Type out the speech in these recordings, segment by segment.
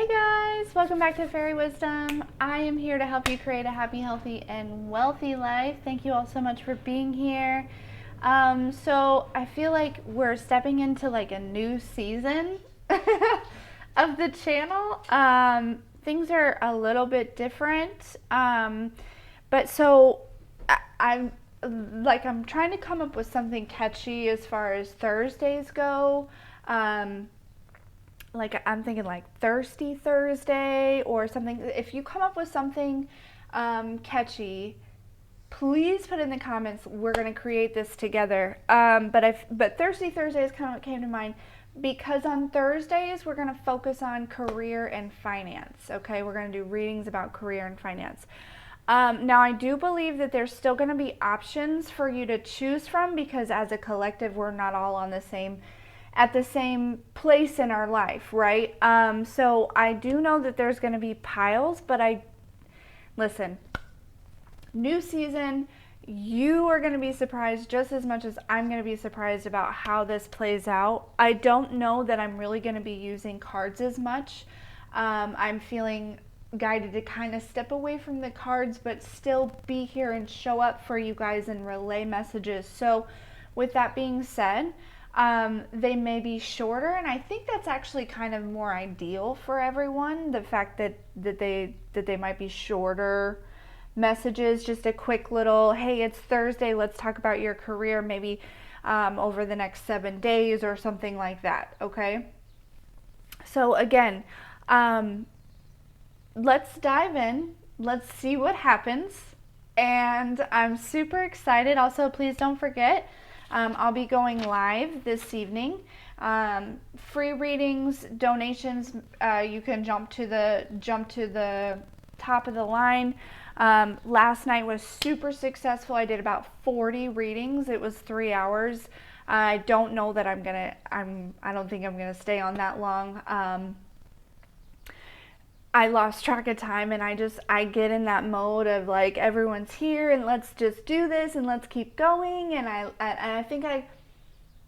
Hey guys, welcome back to Fairy Wisdom. I am here to help you create a happy, healthy, and wealthy life. Thank you all so much for being here. So I feel like we're stepping into like a new season of the channel. Things are a little bit different. But so I'm trying to come up with something catchy as far as Thursdays go. Like I'm thinking like Thirsty Thursday or something. If you come up with something catchy, please put in the comments. We're gonna create this together. But Thirsty Thursday is kind of what came to mind because on Thursdays we're gonna focus on career and finance. Okay, we're gonna do readings about career and finance. Now I do believe that there's still gonna be options for you to choose from because as a collective we're not all on the same at the same place in our life, right? So I do know that there's going to be piles, but listen, new season, you are going to be surprised just as much as I'm going to be surprised about how this plays out. I don't know that I'm really going to be using cards as much. I'm feeling guided to kind of step away from the cards, but still be here and show up for you guys and relay messages. So with that being said, they may be shorter, and I think that's actually kind of more ideal for everyone. The fact that they might be shorter messages, just a quick little, hey, it's Thursday, let's talk about your career, maybe over the next 7 days or something like that. Okay. So again, let's dive in. Let's see what happens, and I'm super excited. Also, please don't forget. I'll be going live this evening. Free readings, donations. You can jump to the top of the line. Last night was super successful. I did about 40 readings. It was 3 hours. I don't know that I don't think I'm gonna stay on that long. I lost track of time, and I get in that mode of like everyone's here and let's just do this and let's keep going, and I think I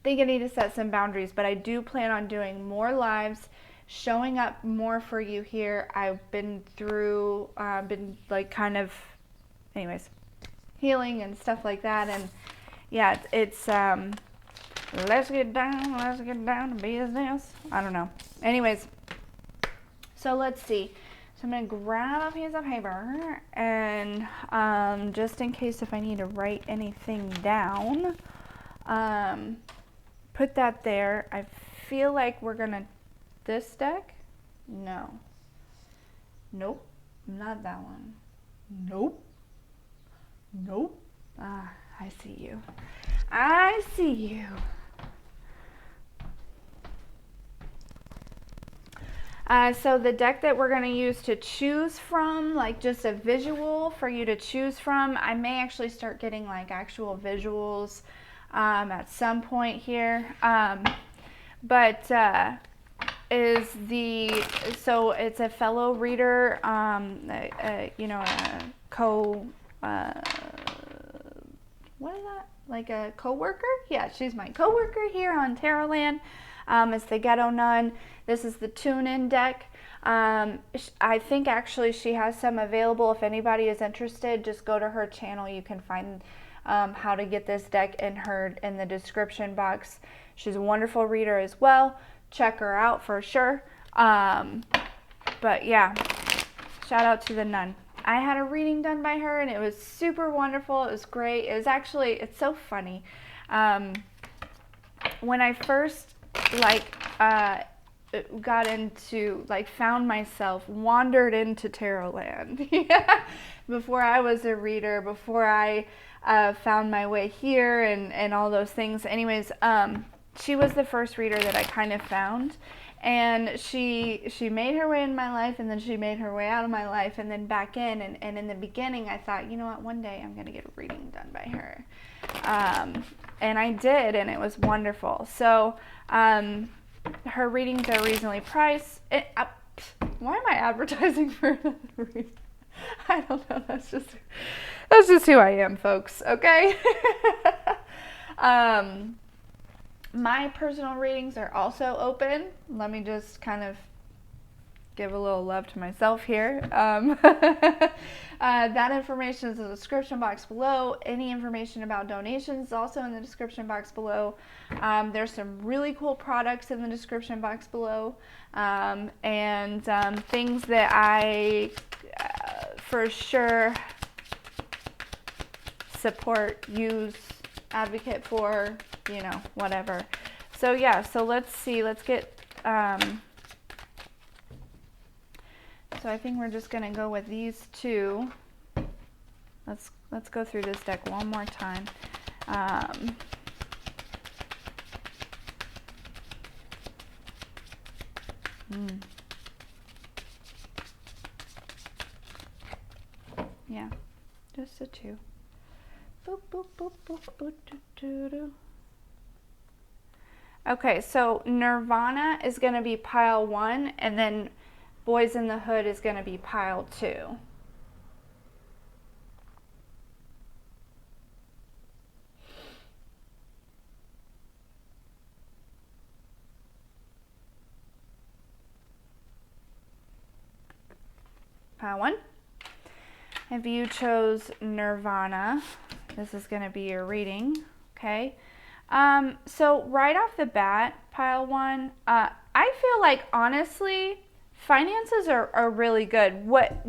need to set some boundaries, but I do plan on doing more lives, showing up more for you here. I've been through like kind of anyways healing and stuff like that, and yeah, it's let's get down to business. I don't know. Anyways, so let's see. So I'm going to grab a piece of paper and just in case if I need to write anything down, put that there. I feel like we're going to, this deck? No. Nope. Not that one. Nope. Nope. Ah, I see you. I see you. So the deck that we're going to use to choose from, like just a visual for you to choose from, I may actually start getting like actual visuals at some point here. So it's a fellow reader, what is that? Like a co-worker? Yeah, she's my co-worker here on Tarotland. It's the Ghetto Nun. This is the tune-in deck. I think actually she has some available. If anybody is interested, just go to her channel. You can find how to get this deck in the description box. She's a wonderful reader as well. Check her out for sure. But yeah, shout out to the Nun. I had a reading done by her, and it was super wonderful. It was great. It's so funny. When I first got into, found myself, wandered into Tarotland. Yeah. Before I was a reader, before I found my way here and all those things. Anyways, she was the first reader that I kind of found. And she made her way in my life, and then she made her way out of my life, and then back in. And in the beginning, I thought, you know what, one day I'm going to get a reading done by her. And I did, and it was wonderful. So her readings are reasonably priced. Why am I advertising for another reading? I don't know. That's just who I am, folks. Okay. My personal readings are also open. Let me just kind of give a little love to myself here. That information is in the description box below. Any information about donations is also in the description box below. There's some really cool products in the description box below, and things that I for sure support, use, advocate for, you know, whatever. So yeah, so let's see, let's get, so I think we're just gonna go with these two. Let's go through this deck one more time. Yeah, just the two. Boop, boop, boop, boop, boop, doo, doo, doo. Okay, so Nirvana is going to be pile 1, and then Boys in the Hood is going to be pile 2. Pile 1. If you chose Nirvana, this is going to be your reading, okay? So right off the bat, pile 1, I feel like, honestly, finances are really good. Let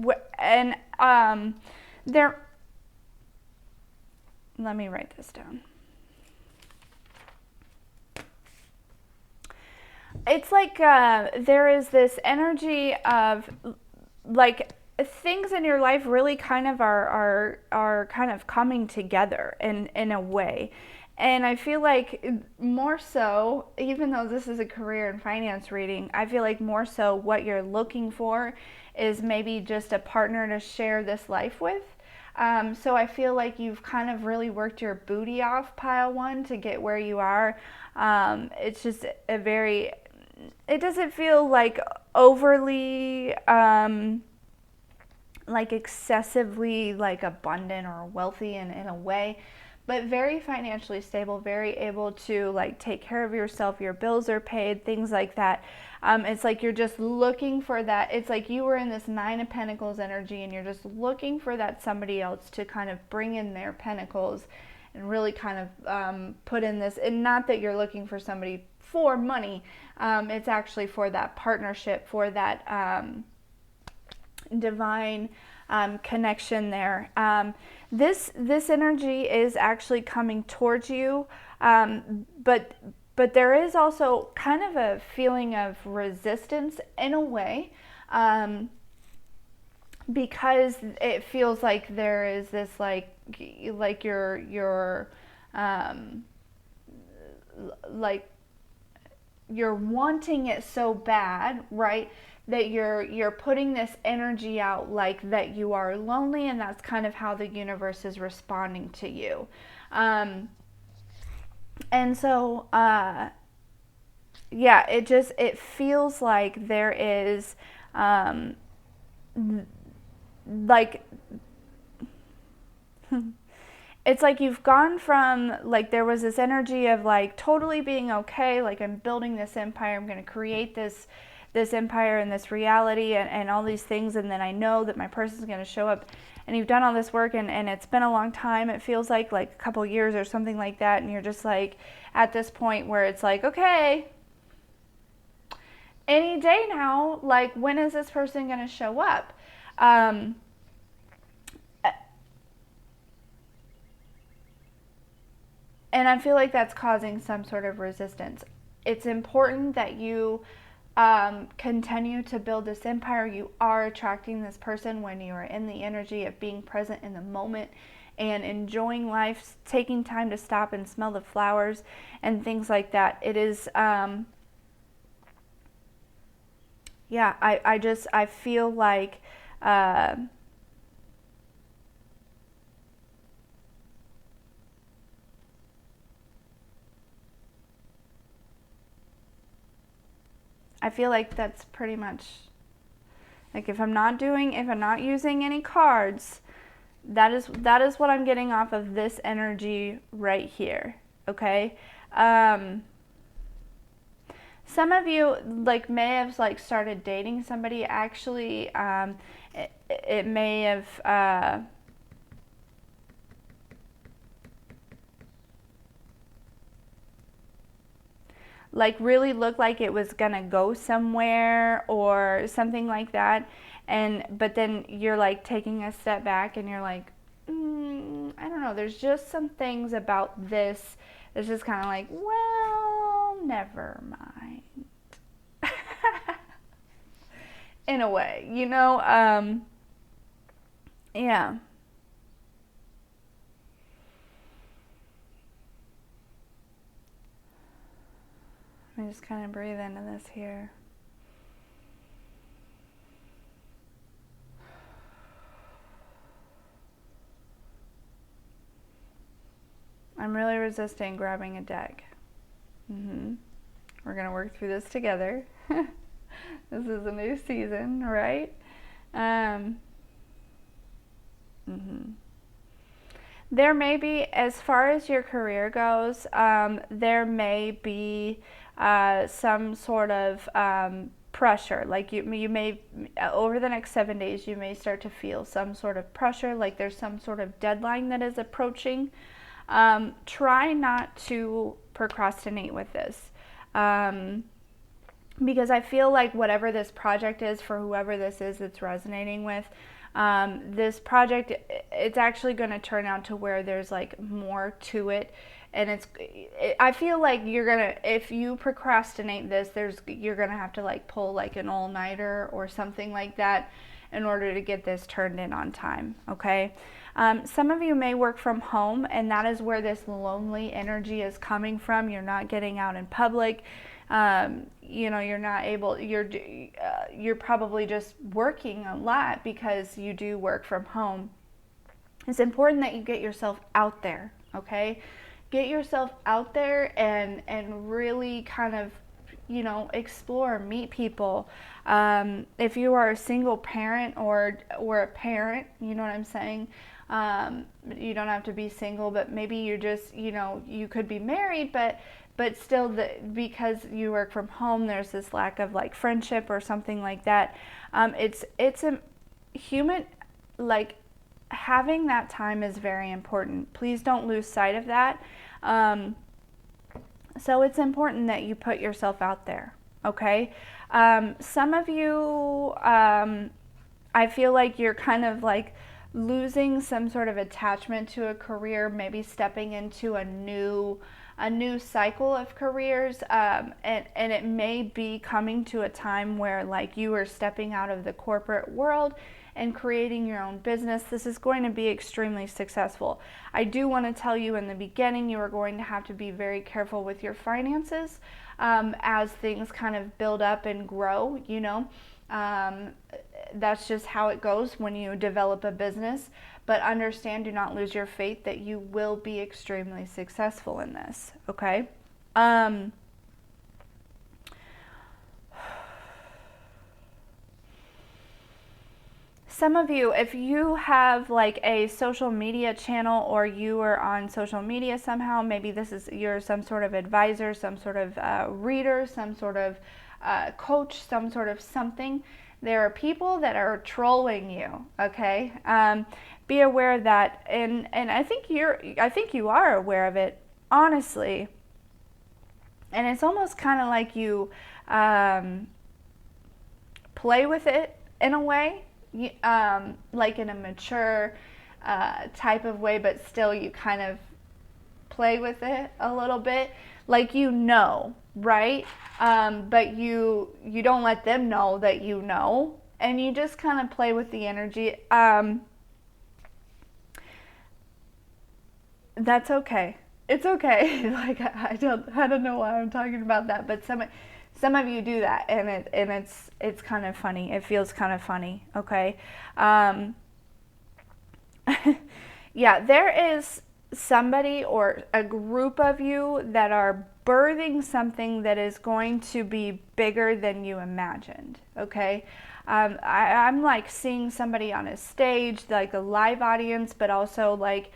me write this down. It's like there is this energy of, like, things in your life really kind of are kind of coming together in a way. And I feel like more so, even though this is a career and finance reading, I feel like more so what you're looking for is maybe just a partner to share this life with. So I feel like you've kind of really worked your booty off, pile 1, to get where you are. It's just a very, it doesn't feel like overly, like excessively like abundant or wealthy in a way, but very financially stable, very able to like take care of yourself, your bills are paid, things like that. It's like you're just looking for that. It's like you were in this 9 of Pentacles energy and you're just looking for that somebody else to kind of bring in their pentacles and really kind of put in this, and not that you're looking for somebody for money, it's actually for that partnership, for that divine connection there. This energy is actually coming towards you, but there is also kind of a feeling of resistance in a way, because it feels like there is this like you're like you're wanting it so bad, right? That you're putting this energy out like that you are lonely, and that's kind of how the universe is responding to you. And so, yeah, it feels like there is, like, it's like you've gone from, like, there was this energy of like totally being okay, like I'm building this empire, I'm going to create this empire and this reality and all these things, and then I know that my person's going to show up, and you've done all this work, and it's been a long time, it feels like a couple years or something like that, and you're just like at this point where it's like, okay, any day now, like, when is this person going to show up? And I feel like that's causing some sort of resistance. It's important that you continue to build this empire. You are attracting this person when you are in the energy of being present in the moment and enjoying life, taking time to stop and smell the flowers and things like that. It is, yeah, I feel like, I feel like that's pretty much, like, if I'm not using any cards, that is what I'm getting off of this energy right here, okay? Some of you like may have like started dating somebody. Actually, it may have like really looked like it was gonna go somewhere or something like that, and but then you're like taking a step back and you're like, I don't know, there's just some things about this that's just kind of like, well, never mind. In a way, you know. Yeah. Let me just kind of breathe into this here. I'm really resisting grabbing a deck. We're going to work through this together. This is a new season, right? There may be, as far as your career goes, there may be some sort of pressure. Like you may, over the next 7 days, you may start to feel some sort of pressure, like there's some sort of deadline that is approaching. Try not to procrastinate with this. Because I feel like whatever this project is, for whoever this is that's resonating with, this project, it's actually going to turn out to where there's like more to it. And I feel like if you procrastinate this, you're going to have to like pull like an all-nighter or something like that in order to get this turned in on time, okay? Some of you may work from home, and that is where this lonely energy is coming from. You're not getting out in public. You're not able, you're probably just working a lot because you do work from home. It's important that you get yourself out there, okay? Get yourself out there and really kind of, explore, meet people. If you are a single parent or a parent, you know what I'm saying? You don't have to be single, but maybe you're just, you could be married, but still, because you work from home, there's this lack of like friendship or something like that. It's a human, like having that time is very important. Please don't lose sight of that. So it's important that you put yourself out there, okay? Some of you, I feel like you're kind of like losing some sort of attachment to a career, maybe stepping into a new cycle of careers, and it may be coming to a time where like you are stepping out of the corporate world and creating your own business. This is going to be extremely successful. I do want to tell you in the beginning, you are going to have to be very careful with your finances as things kind of build up and grow, that's just how it goes when you develop a business. But understand, do not lose your faith that you will be extremely successful in this, okay? Some of you, if you have like a social media channel or you are on social media somehow, maybe you're some sort of advisor, some sort of reader, some sort of coach, some sort of something. There are people that are trolling you, okay? Be aware of that, and I think you are aware of it, honestly. And it's almost kind of like you play with it in a way, like in a mature type of way, but still you kind of play with it a little bit, like right? But you don't let them know that and you just kind of play with the energy. That's okay. It's okay. Like I don't know why I'm talking about that, but some of you do that, and it's kind of funny. It feels kind of funny. Okay. Yeah, there is somebody or a group of you that are birthing something that is going to be bigger than you imagined, okay? I'm like seeing somebody on a stage, like a live audience, but also like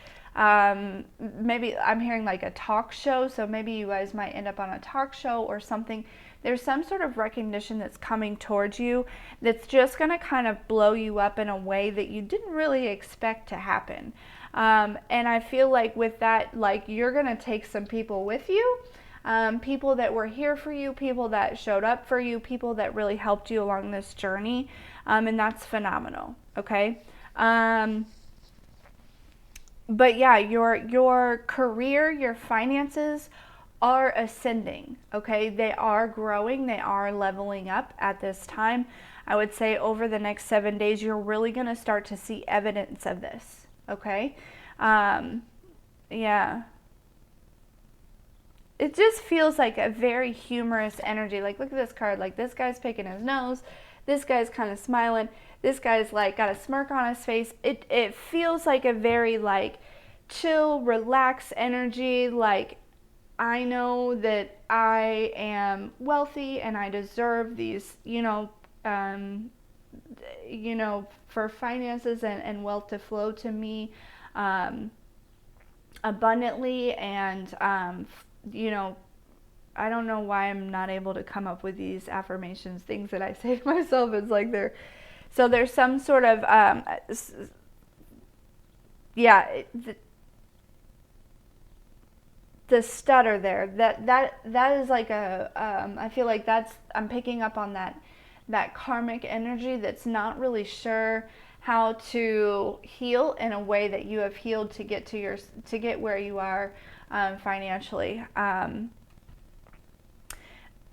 maybe I'm hearing like a talk show, so maybe you guys might end up on a talk show or something. There's some sort of recognition that's coming towards you that's just going to kind of blow you up in a way that you didn't really expect to happen. And I feel like with that, like, you're going to take some people with you, people that were here for you, people that showed up for you, people that really helped you along this journey. And that's phenomenal. Okay. But yeah, your career, your finances are ascending, okay? They are growing, they are leveling up at this time. I would say over the next 7 days, you're really going to start to see evidence of this, okay? Yeah. It just feels like a very humorous energy. Like, look at this card. Like, this guy's picking his nose. This guy's kind of smiling. This guy's like got a smirk on his face. It feels like a very like chill, relaxed energy. Like, I know that I am wealthy and I deserve these, for finances and wealth to flow to me abundantly. And, I don't know why I'm not able to come up with these affirmations, things that I say to myself. It's like there's some sort of, the stutter there, that is like I feel like I'm picking up on that karmic energy that's not really sure how to heal in a way that you have healed to get where you are financially.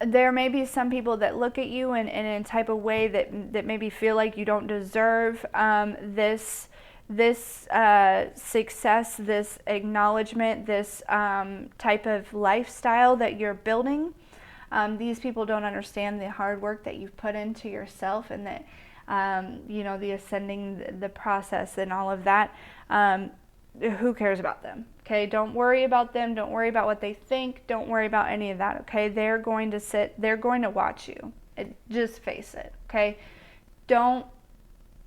There may be some people that look at you in a type of way that maybe feel like you don't deserve this success, this acknowledgement, this type of lifestyle that you're building. These people don't understand the hard work that you've put into yourself, and that the ascending, the process, and all of that. Who cares about them? Okay, don't worry about them. Don't worry about what they think. Don't worry about any of that. Okay, they're going to watch you. Just face it. Okay, don't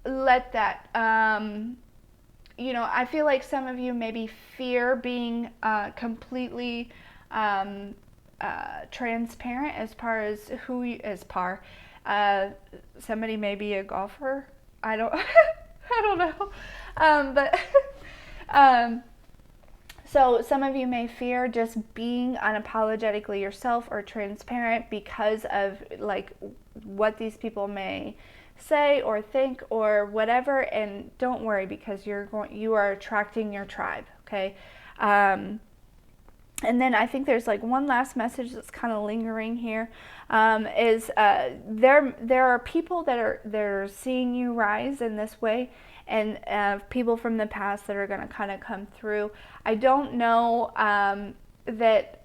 let that. I feel like some of you maybe fear being completely transparent as far as somebody may be a golfer. I don't I don't know. So some of you may fear just being unapologetically yourself or transparent because of like what these people may say or think or whatever. And don't worry, because you are attracting your tribe. Okay. And then I think there's like one last message that's kind of lingering here. There are people that are seeing you rise in this way, and people from the past that are going to kind of come through. I don't know that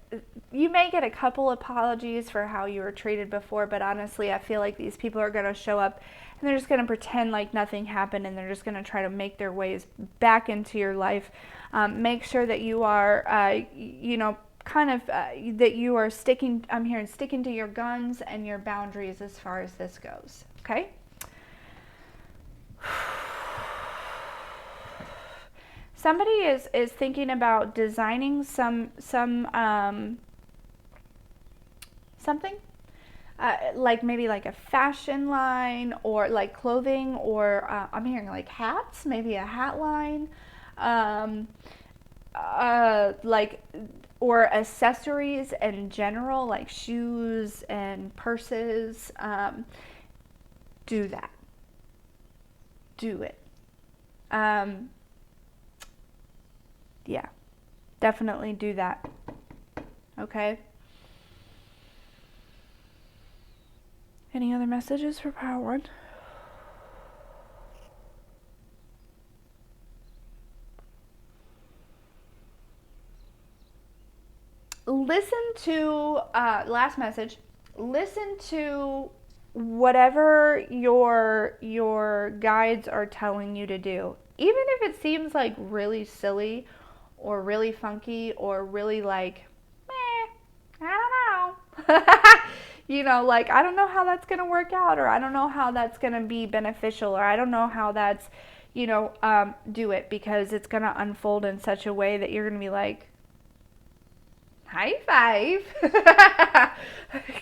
you may get a couple apologies for how you were treated before, but honestly, I feel like these people are going to show up and they're just going to pretend like nothing happened, and they're just going to try to make their ways back into your life. Make sure that you are, that you are sticking to your guns and your boundaries as far as this goes. Okay? Somebody is thinking about designing something, like maybe like a fashion line, or like clothing, or I'm hearing like hats, maybe a hat line, or accessories in general, like shoes and purses. Do that. Do it. Yeah, definitely do that. Okay. Any other messages for Power One? Listen to, last message, listen to whatever your guides are telling you to do. Even if it seems like really silly or really funky or really like, I don't know. Like, I don't know how that's going to work out, or I don't know how that's going to be beneficial, or I don't know how that's, do it, because it's going to unfold in such a way that you're going to be like, high five.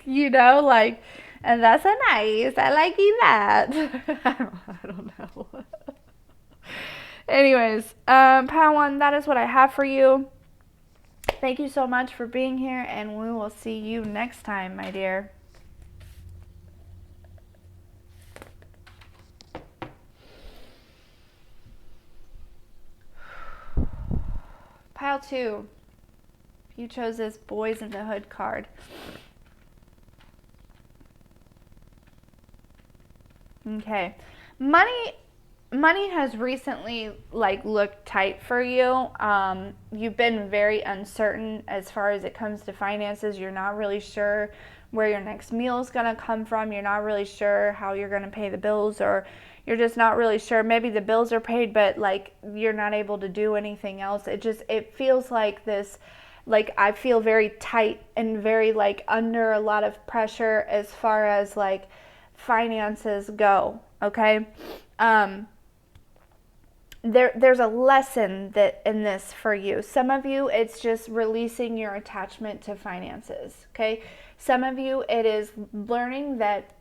Like, and that's a nice, I like you that. I don't know. Anyways, Padawan, that is what I have for you. Thank you so much for being here, and we will see you next time, my dear. Pile 2. You chose this Boys in the Hood card. Okay. Money has recently looked tight for you. You've been very uncertain as far as it comes to finances. You're not really sure where your next meal is going to come from. You're not really sure how you're going to pay the bills, or you're just not really sure. Maybe the bills are paid, but you're not able to do anything else. It feels like this, I feel very tight and very under a lot of pressure as far as finances go. Okay. There's a lesson in this for you. Some of you, it's just releasing your attachment to finances, okay? Some of you, it is learning that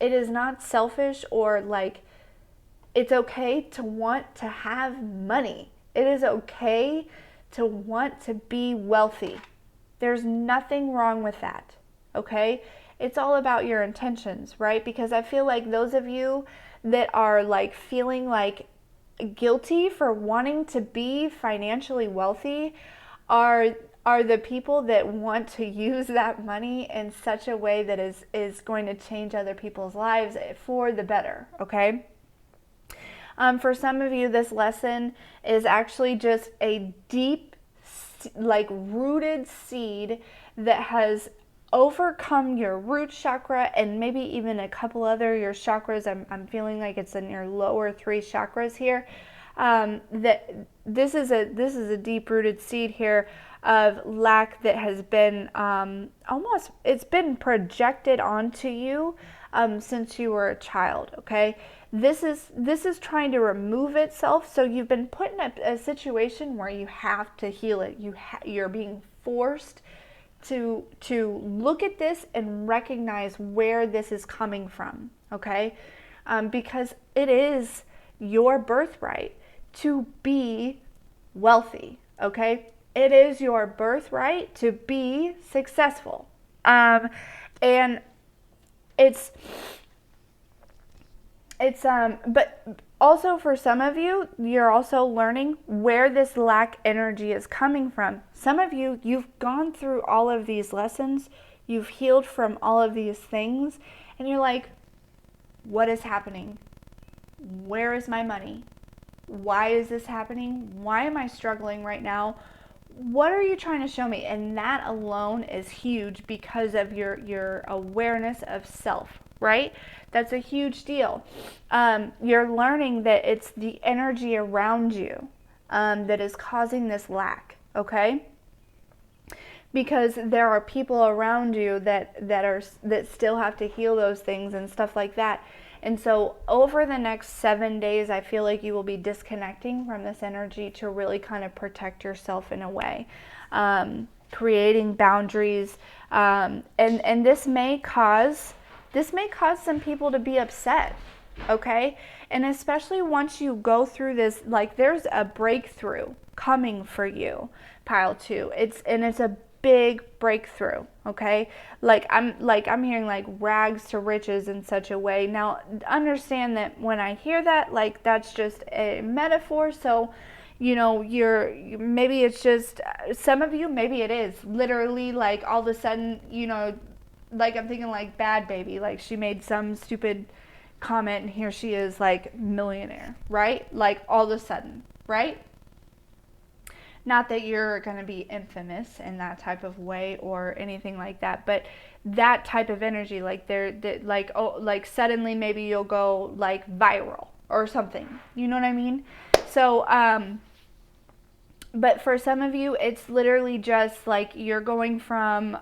it is not selfish or it's okay to want to have money. It is okay to want to be wealthy. There's nothing wrong with that, okay? It's all about your intentions, right? Because I feel like those of you that are feeling guilty for wanting to be financially wealthy are the people that want to use that money in such a way that is going to change other people's lives for the better, okay? For some of you, this lesson is actually just a deep, rooted seed that has overcome your root chakra and maybe even a couple other your chakras. I'm feeling like it's in your lower 3 chakras here. That this is a deep rooted seed here of lack that has been it's been projected onto you since you were a child. Okay, this is trying to remove itself. So you've been put in a situation where you have to heal it. You're being forced to look at this and recognize where this is coming from, okay? Because it is your birthright to be wealthy, okay? It is your birthright to be successful. And but also for some of you, you're also learning where this lack energy is coming from. Some of you, you've gone through all of these lessons, you've healed from all of these things, and you're like, what is happening? Where is my money? Why is this happening? Why am I struggling right now? What are you trying to show me? And that alone is huge because of your awareness of self, right? That's a huge deal. You're learning that it's the energy around you that is causing this lack, okay? Because there are people around you that still have to heal those things and stuff like that. And so over the next 7 days, I feel like you will be disconnecting from this energy to really kind of protect yourself in a way, creating boundaries, and this may cause some people to be upset, okay? And especially once you go through this, there's a breakthrough coming for you, pile 2. It's a big breakthrough, okay? I'm hearing rags to riches in such a way. Now, understand that when I hear that, that's just a metaphor. So, maybe it's just, some of you, maybe it is literally all of a sudden, I'm thinking Bad Baby, she made some stupid comment and here she is millionaire, right? All of a sudden, right? Not that you're going to be infamous in that type of way or anything like that, but that type of energy, suddenly maybe you'll go viral or something. You know what I mean? So, but for some of you, it's literally just you're going from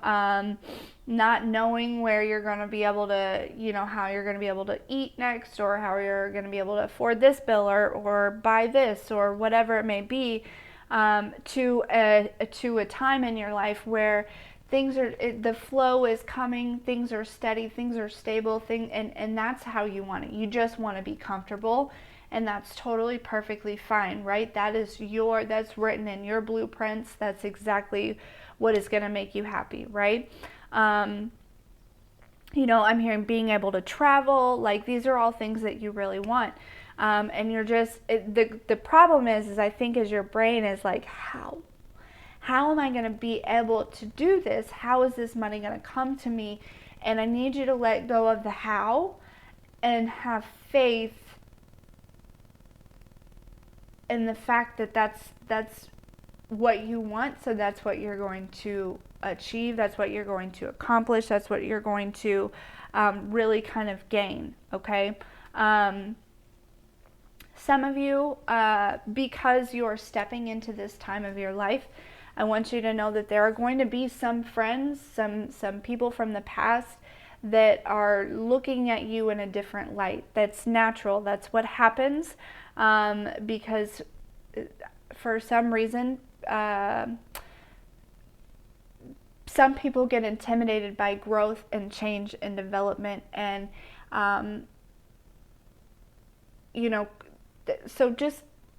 not knowing where you're going to be able to, how you're going to be able to eat next, or how you're going to be able to afford this bill or buy this or whatever it may be. to a time in your life where the flow is coming, things are steady, things are stable, and that's how you want it. You just want to be comfortable, and that's totally perfectly fine, right? That's written in your blueprints. That's exactly what is going to make you happy, right? You know, I'm hearing being able to travel, like these are all things that you really want. And you're the problem is I think is your brain is like, how am I going to be able to do this? How is this money going to come to me? And I need you to let go of the how and have faith in the fact that that's what you want. So that's what you're going to achieve. That's what you're going to accomplish. That's what you're going to really kind of gain. Okay. Some of you, because you're stepping into this time of your life, I want you to know that there are going to be some friends, some people from the past that are looking at you in a different light. That's natural. That's what happens because for some reason, some people get intimidated by growth and change and development, and you know, so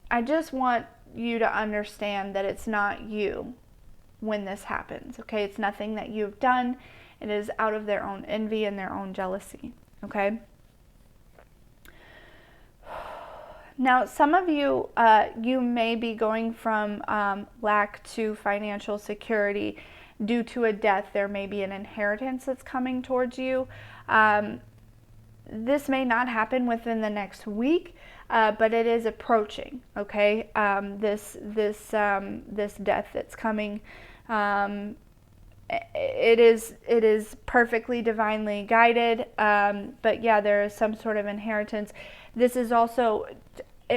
I just want you to understand that it's not you when this happens, okay? It's nothing that you've done. It is out of their own envy and their own jealousy, okay? Now, some of you, you may be going from lack to financial security due to a death. There may be an inheritance that's coming towards you. This may not happen within the next week, but it is approaching. Okay, this death that's coming, it is perfectly divinely guided. But yeah, there is some sort of inheritance. This is also,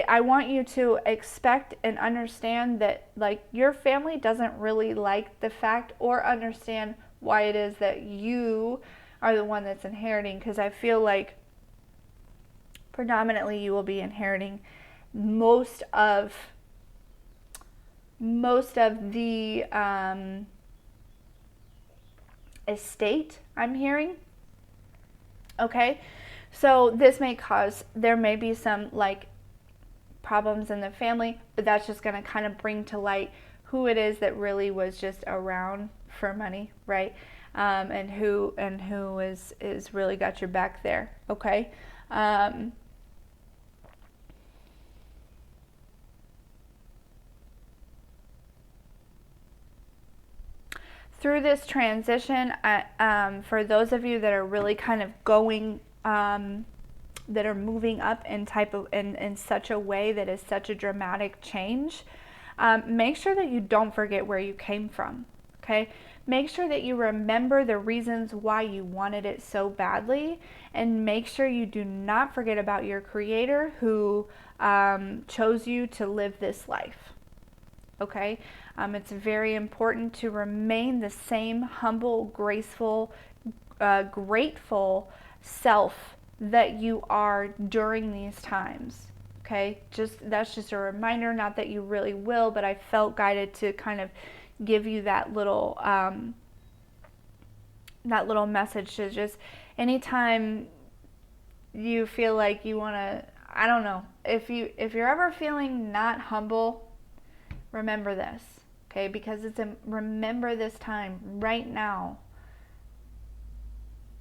I want you to expect and understand that like your family doesn't really like the fact or understand why it is that you are the one that's inheriting, because I feel like predominantly you will be inheriting most of the estate, I'm hearing. Okay, so this may there may be some like problems in the family, but that's just going to kind of bring to light who it is that really was just around for money, right? And who is really got your back there. Okay. Through this transition, for those of you that are really kind of going, that are moving up in such a way that is such a dramatic change, make sure that you don't forget where you came from. Okay, make sure that you remember the reasons why you wanted it so badly, and make sure you do not forget about your Creator who chose you to live this life. Okay, it's very important to remain the same humble, graceful, grateful self that you are during these times. Okay, that's just a reminder, not that you really will, but I felt guided to kind of give you that little message to just anytime you feel like you want to, I don't know, if you're ever feeling not humble, remember this, okay? Because remember this time right now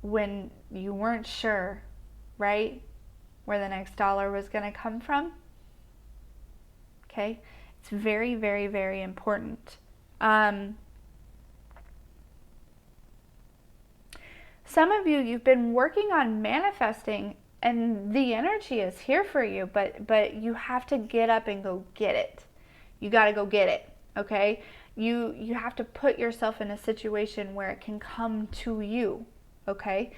when you weren't sure, right, where the next dollar was going to come from. Okay, it's very, very, very important. Some of you've been working on manifesting, and the energy is here for you, but you have to get up and go get it. You got to go get it, okay? You have to put yourself in a situation where it can come to you, okay?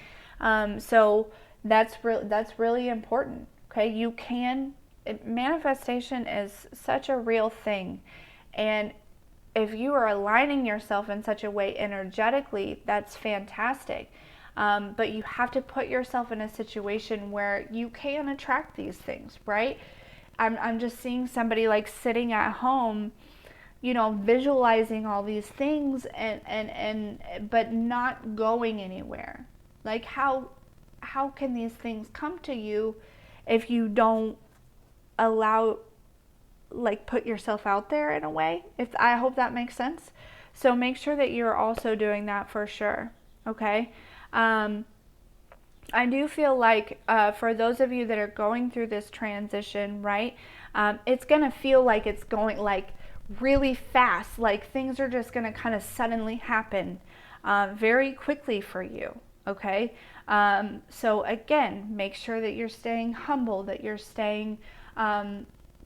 So that's really important, okay? Manifestation is such a real thing, and if you are aligning yourself in such a way energetically, that's fantastic. But you have to put yourself in a situation where you can attract these things, right? I'm just seeing somebody like sitting at home, visualizing all these things and but not going anywhere. Like how can these things come to you if you don't allow, like, put yourself out there in a way? If I hope that makes sense. So make sure that you're also doing that for sure. Okay. I do feel like for those of you that are going through this transition, right, it's going to feel like it's going like really fast, like things are just going to kind of suddenly happen very quickly for you. Okay. So again, make sure that you're staying humble, that you're staying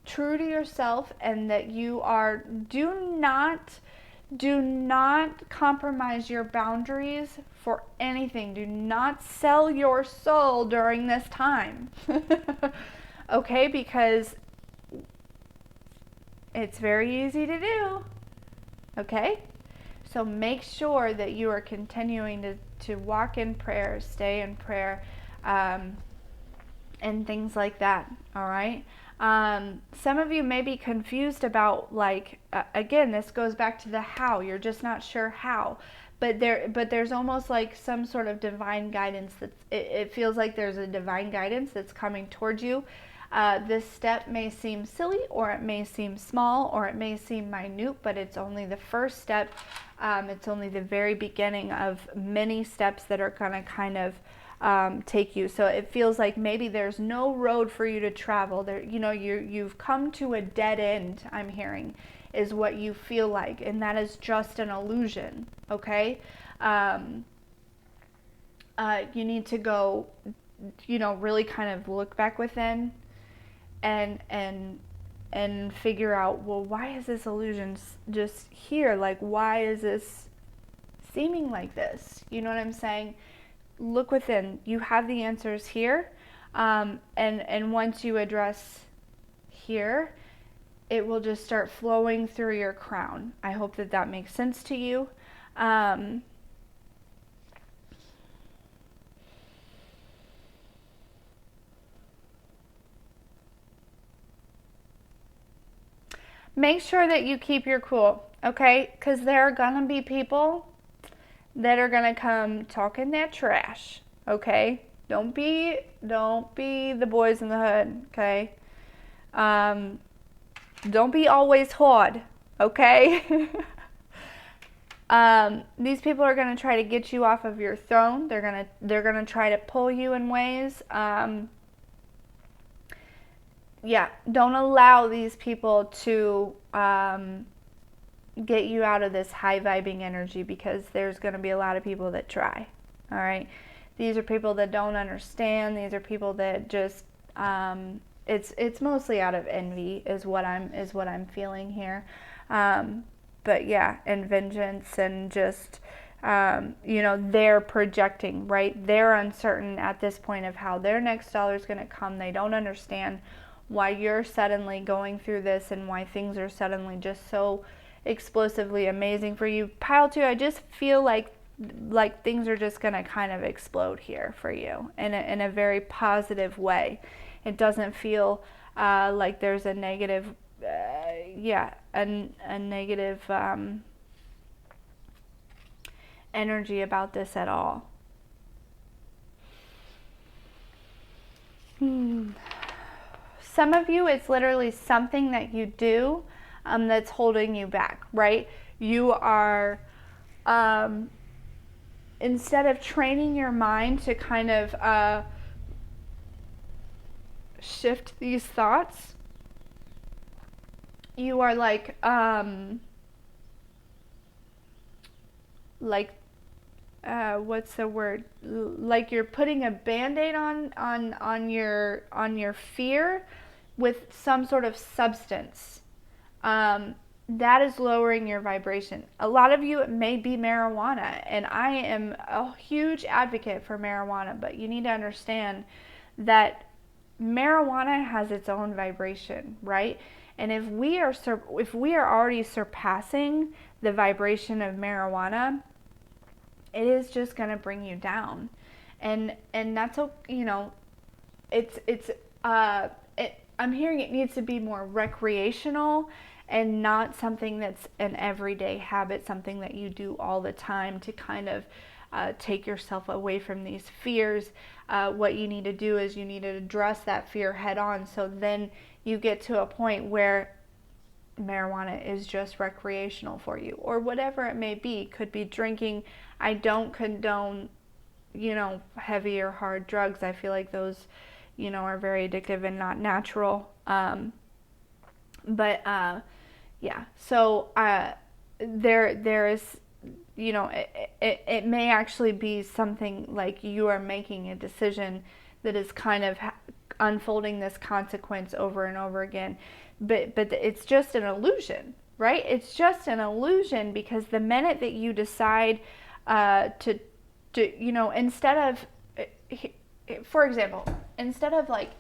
true to yourself, and that you are, do not compromise your boundaries for anything. Do not sell your soul during this time. Okay, because it's very easy to do. Okay? So make sure that you are continuing to walk in prayer, stay in prayer, and things like that. All right? Some of you may be confused about, like, again, this goes back to the how. You're just not sure how. But there's almost like some sort of divine guidance. It feels like there's a divine guidance that's coming towards you. This step may seem silly, or it may seem small, or it may seem minute, but it's only the first step. It's only the very beginning of many steps that are going to kind of take you. So it feels like maybe there's no road for you to travel. There, you've come to a dead end, I'm hearing, is what you feel like, and that is just an illusion. Okay? You need to go, really kind of look back within and figure out, well, why is this illusion just here? Like, why is this seeming like this? You know what I'm saying? Look within. You have the answers here, and once you address here, it will just start flowing through your crown. I hope that makes sense to you. Make sure that you keep your cool, okay? Because there are gonna be people that are gonna come talking that trash, okay? Don't be the boys in the hood, okay? Don't be always hard, okay? These people are gonna try to get you off of your throne. They're gonna try to pull you in ways. Yeah, don't allow these people to get you out of this high vibing energy, because there's going to be a lot of people that try. All right, these are people that don't understand. These are people that just it's mostly out of envy is what I'm feeling here. But yeah, and vengeance, and just they're projecting, right? They're uncertain at this point of how their next dollar is going to come. They don't understand why you're suddenly going through this, and why things are suddenly just so explosively amazing for you. Pile 2, I just feel like things are just going to kind of explode here for you in a very positive way. It doesn't feel like there's a negative, a negative energy about this at all. Some of you, it's literally something that you do that's holding you back, right? You are, instead of training your mind to kind of shift these thoughts, you are like what's the word? Like you're putting a Band-Aid on your fear with some sort of substance. That is lowering your vibration. A lot of you, it may be marijuana, and I am a huge advocate for marijuana, but you need to understand that marijuana has its own vibration, right? And if we are already surpassing the vibration of marijuana, it is just going to bring you down. And that's, I'm hearing it needs to be more recreational and not something that's an everyday habit, something that you do all the time to kind of take yourself away from these fears. What you need to do is you need to address that fear head on, so then you get to a point where marijuana is just recreational for you, or whatever it may be. Could be drinking. I don't condone, heavy or hard drugs. I feel like those, are very addictive and not natural. Yeah. So there is, it may actually be something like you are making a decision that is kind of unfolding this consequence over and over again. But it's just an illusion, right? It's just an illusion, because the minute that you decide to instead of, for example, instead of like,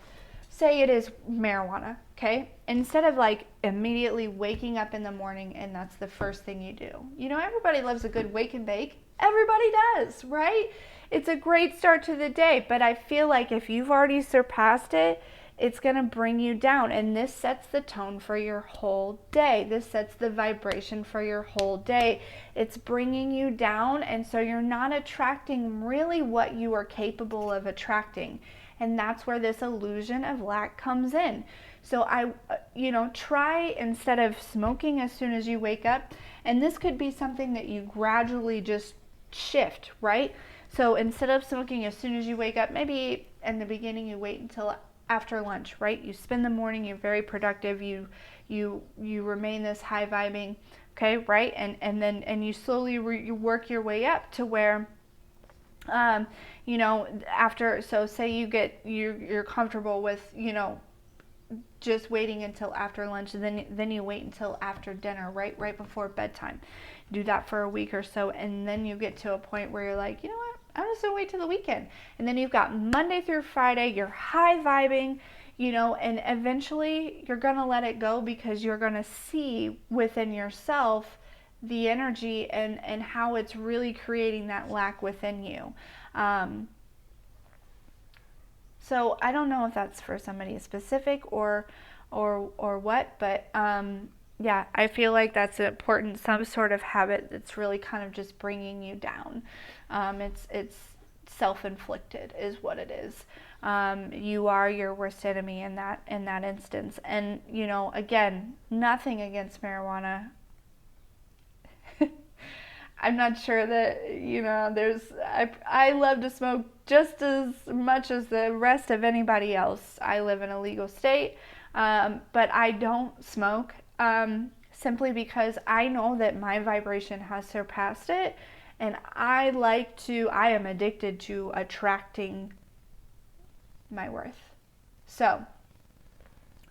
say it is marijuana, okay? Instead of like immediately waking up in the morning and that's the first thing you do. Everybody loves a good wake and bake. Everybody does, right? It's a great start to the day, but I feel like if you've already surpassed it, it's going to bring you down, and this sets the tone for your whole day. This sets the vibration for your whole day. It's bringing you down, and so you're not attracting really what you are capable of attracting, and that's where this illusion of lack comes in. So try, instead of smoking as soon as you wake up, and this could be something that you gradually just shift, right? So instead of smoking as soon as you wake up, maybe in the beginning you wait until after lunch, right? You spend the morning, you're very productive, you remain this high vibing, okay, right? And then you slowly you work your way up to where after, so say you're comfortable with, just waiting until after lunch, and then you wait until after dinner, right before bedtime. Do that for a week or so, and then you get to a point where you're like, you know what, I'm just gonna wait till the weekend. And then you've got Monday through Friday, you're high vibing, and eventually you're gonna let it go, because you're gonna see within yourself the energy and how it's really creating that lack within you. So I don't know if that's for somebody specific or what, but yeah, I feel like that's an important, some sort of habit that's really kind of just bringing you down. It's self-inflicted is what it is. You are your worst enemy in that instance. And again, nothing against marijuana. I'm not sure that, I love to smoke just as much as the rest of anybody else. I live in a legal state, but I don't smoke simply because I know that my vibration has surpassed it, and I am addicted to attracting my worth. So,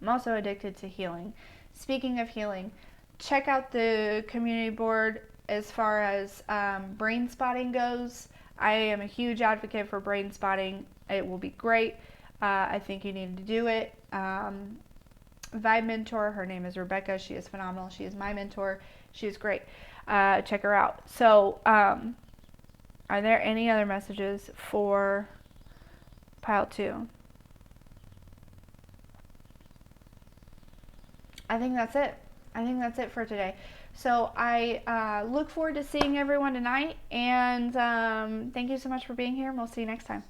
I'm also addicted to healing. Speaking of healing, check out the community board. As far as brain spotting goes, I am a huge advocate for brain spotting. It will be great. I think you need to do it. Vibe mentor, her name is Rebecca. She is phenomenal. She is my mentor. She is great. Check her out. So, are there any other messages for pile 2? I think that's it. I think that's it for today. So I look forward to seeing everyone tonight, and thank you so much for being here, and we'll see you next time.